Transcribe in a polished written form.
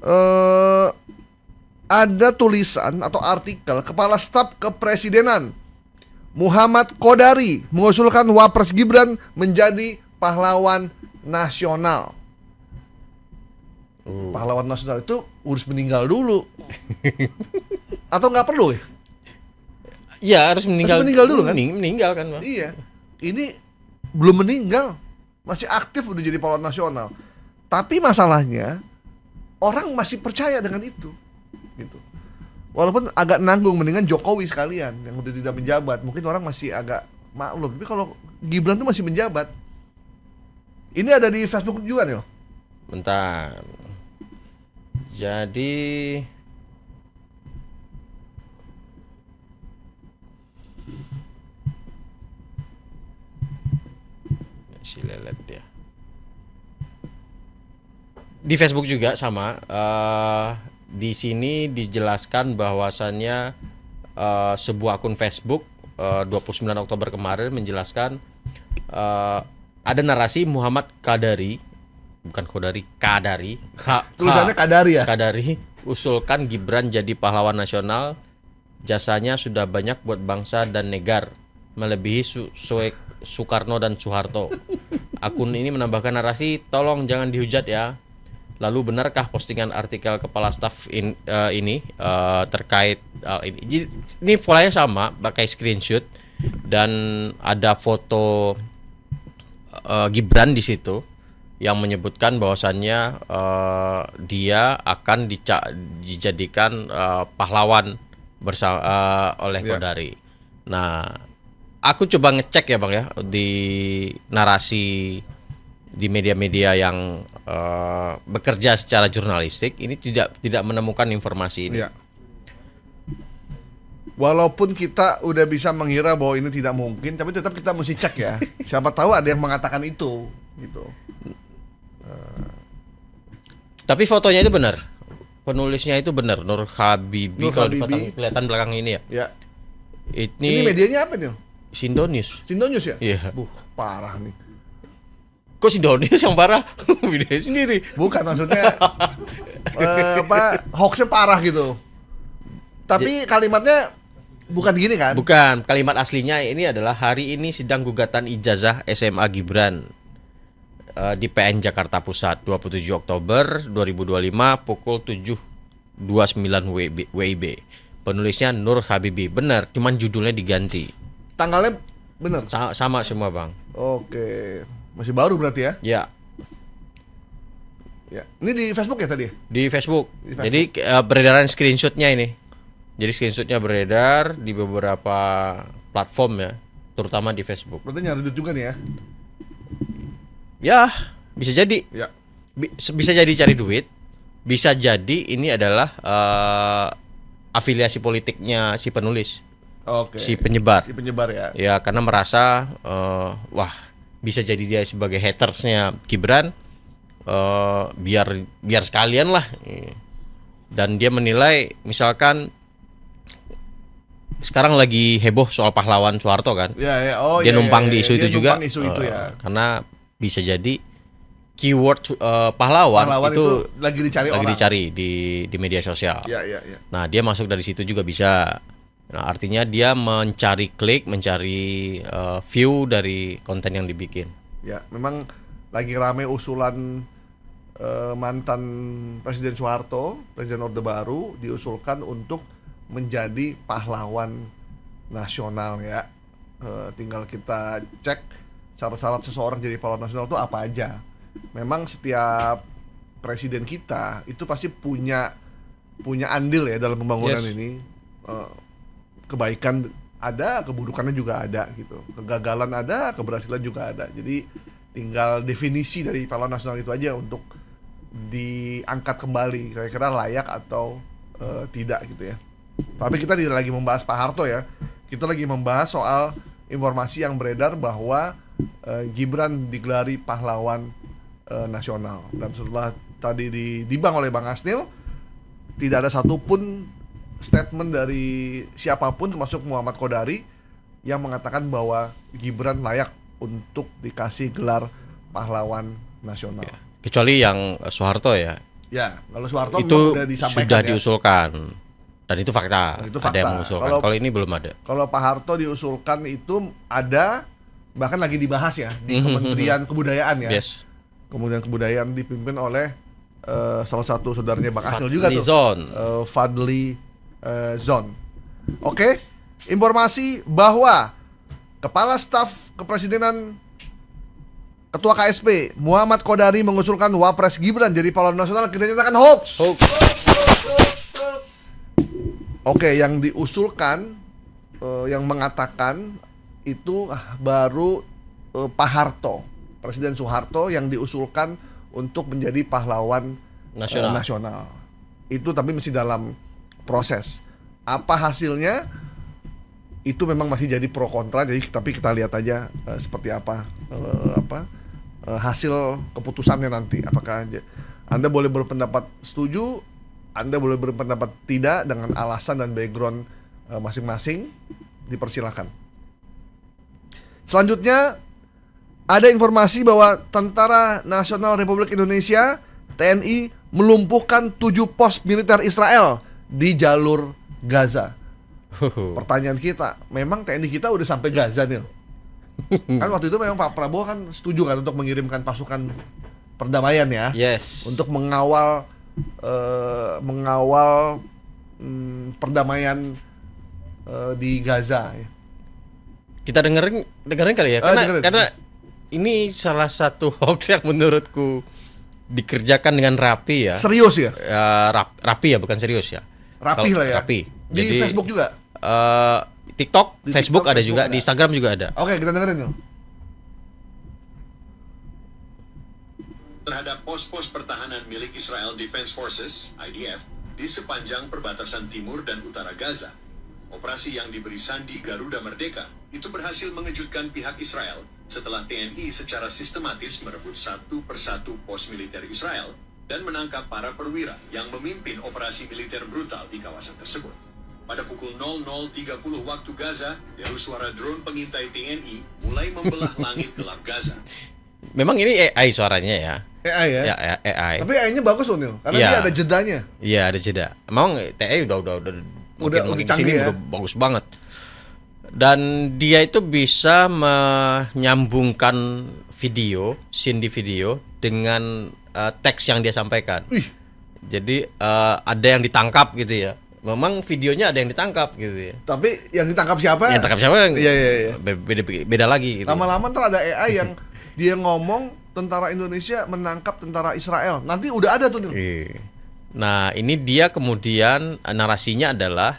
eh, ada tulisan atau artikel Kepala Staf Kepresidenan Muhammad Qodari mengusulkan Wapres Gibran menjadi pahlawan nasional. Pahlawan nasional itu urus meninggal dulu. Atau nggak perlu ya? Iya, harus meninggal. Harus meninggal dulu kan? Meninggal kan, Bang? Iya. Ini belum meninggal, masih aktif udah jadi pahlawan nasional. Tapi masalahnya orang masih percaya dengan itu, gitu. Walaupun agak nanggung, mendingan Jokowi sekalian yang udah tidak menjabat. Mungkin orang masih agak maklum. Tapi kalau Gibran tuh masih menjabat. Ini ada di Facebook juga nih. Bentar. Jadi si lelet dia. Di Facebook juga sama. Di sini dijelaskan bahwasannya sebuah akun Facebook 29 Oktober kemarin menjelaskan ada narasi Muhammad Qadari, bukan Qodari, Qadari. Tulisannya Qadari ya? Qadari usulkan Gibran jadi pahlawan nasional. Jasanya sudah banyak buat bangsa dan negar, melebihi Soekarno dan Soeharto. Akun ini menambahkan narasi, tolong jangan dihujat ya. Lalu benarkah postingan artikel kepala staf ini terkait ini? Ini polanya sama, pakai screenshot dan ada foto Gibran di situ yang menyebutkan bahwasannya dia akan dijadikan pahlawan oleh Qodari. Nah, aku coba ngecek ya Bang ya di narasi di media-media yang bekerja secara jurnalistik ini tidak menemukan informasi ini. Ya. Walaupun kita udah bisa mengira bahwa ini tidak mungkin, tapi tetap kita mesti cek ya. Siapa tahu ada yang mengatakan itu, gitu. Tapi fotonya itu benar. Penulisnya itu benar, Nur Habibi. Kalau kelihatan belakang ini ya. Ya. Ini medianya apa nih? Sindonews. Sindonews ya? Iya. Parah nih. Kok Sindonews yang parah? Videonya sendiri. Bukan, maksudnya hoaxnya parah gitu. Tapi kalimatnya bukan gini kan? Bukan, kalimat aslinya ini adalah hari ini sidang gugatan ijazah SMA Gibran di PN Jakarta Pusat 27 Oktober 2025 pukul 7.29 WIB. Penulisnya Nur Habibi. Benar, cuman judulnya diganti. Tanggalnya benar? Sama semua Bang. Oke. Masih baru berarti ya? Ya. Ya. Ini di Facebook ya tadi? Di Facebook. Jadi beredaran screenshotnya ini. Jadi screenshotnya beredar di beberapa platform ya, terutama di Facebook. Berarti nyari duit juga nih ya? Ya, bisa jadi. Ya. Bisa jadi cari duit. Bisa jadi ini adalah afiliasi politiknya si penulis. Oke. Si penyebar. Si penyebar ya. Ya, karena merasa wah, bisa jadi dia sebagai hatersnya Gibran, biar sekalian lah. Dan dia menilai misalkan sekarang lagi heboh soal pahlawan Soeharto kan. Ya. Dia numpang di isu itu juga. Isu itu ya. Karena bisa jadi keyword pahlawan itu lagi dicari di media sosial. Ya. Nah, dia masuk dari situ juga bisa. Nah, artinya dia mencari klik, mencari view dari konten yang dibikin. Ya, memang lagi ramai usulan mantan Presiden Soeharto, Presiden Orde Baru diusulkan untuk menjadi pahlawan nasional ya. Tinggal kita cek syarat-syarat seseorang jadi pahlawan nasional itu apa aja. Memang setiap presiden kita itu pasti punya andil ya dalam pembangunan ini. Kebaikan ada, keburukannya juga ada gitu. Kegagalan ada, keberhasilan juga ada. Jadi tinggal definisi dari pahlawan nasional itu aja untuk diangkat kembali kira-kira layak atau tidak gitu ya. Tapi kita tidak lagi membahas Pak Harto ya. Kita lagi membahas soal informasi yang beredar bahwa Gibran digelari pahlawan nasional. Dan setelah tadi dibang oleh Bang Asnil, tidak ada satupun statement dari siapapun termasuk Muhammad Qodari yang mengatakan bahwa Gibran layak untuk dikasih gelar pahlawan nasional. Ya. Kecuali yang Soeharto ya. Ya, kalau Soeharto itu memang udah disampaikan sudah ya. diusulkan. Dan itu fakta. Nah, itu Ada yang fakta. mengusulkan. Kalau- Kalau ini belum ada. Kalau Pak Harto diusulkan itu ada, bahkan lagi dibahas ya di Kementerian Kebudayaan ya. Yes. Kemudian Kebudayaan dipimpin oleh salah satu saudaranya Bang Asnil juga tuh. Fadlizon. Fadli Zon. Oke, informasi bahwa Kepala Staf Kepresidenan Ketua KSP Muhammad Kodari mengusulkan Wapres Gibran jadi pahlawan nasional, kita nyatakan hoax. Oke, yang diusulkan, yang mengatakan itu baru Pak Harto, Presiden Soeharto yang diusulkan untuk menjadi pahlawan nasional. Itu tapi masih dalam proses. Apa hasilnya? Itu memang masih jadi pro kontra. Jadi tapi kita lihat aja seperti apa hasil keputusannya nanti. Apakah Anda boleh berpendapat setuju, Anda boleh berpendapat tidak dengan alasan dan background masing-masing, dipersilakan. Selanjutnya ada informasi bahwa Tentara Nasional Republik Indonesia TNI melumpuhkan 7 pos militer Israel di jalur Gaza. Pertanyaan kita, memang TNI kita udah sampai Gaza nih? Kan waktu itu memang Pak Prabowo kan setuju kan untuk mengirimkan pasukan perdamaian ya, Yes. untuk mengawal perdamaian di Gaza. Kita dengerin kali ya, Dengerin. karena ini salah satu hoax yang menurutku dikerjakan dengan rapi ya. Serius ya? Rapi ya, bukan serius ya. Rapi Kalau lah ya. Rapi. Di Jadi, Facebook juga. TikTok, Di Facebook TikTok, ada Facebook juga, ada. di Instagram juga ada. Oke, kita dengerin yuk. Terhadap pos-pos pertahanan milik Israel Defense Forces (IDF) di sepanjang perbatasan timur dan utara Gaza. Operasi yang diberi sandi Garuda Merdeka itu berhasil mengejutkan pihak Israel setelah TNI secara sistematis merebut satu persatu pos militer Israel dan menangkap para perwira yang memimpin operasi militer brutal di kawasan tersebut. Pada pukul 00.30 waktu Gaza, deru suara drone pengintai TNI mulai membelah langit gelap Gaza. Memang ini AI suaranya ya. AI ya. Ya, AI. Tapi AI-nya bagus loh, Nil. Karena Iya. dia ada jedanya. Iya, ada jeda. Memang TI udah makin canggih kesini ya. udah bagus banget. Dan dia itu bisa menyambungkan video, scene di video dengan teks yang dia sampaikan. Ih. Jadi ada yang ditangkap gitu ya. Memang videonya ada yang ditangkap gitu ya. Tapi yang ditangkap siapa? Yang tangkap siapa? Iya. Beda lagi gitu. Lama-lama ntar ada AI yang dia ngomong tentara Indonesia menangkap tentara Israel. Nanti udah ada tuh, Nil. Iya. Nah, ini dia kemudian narasinya adalah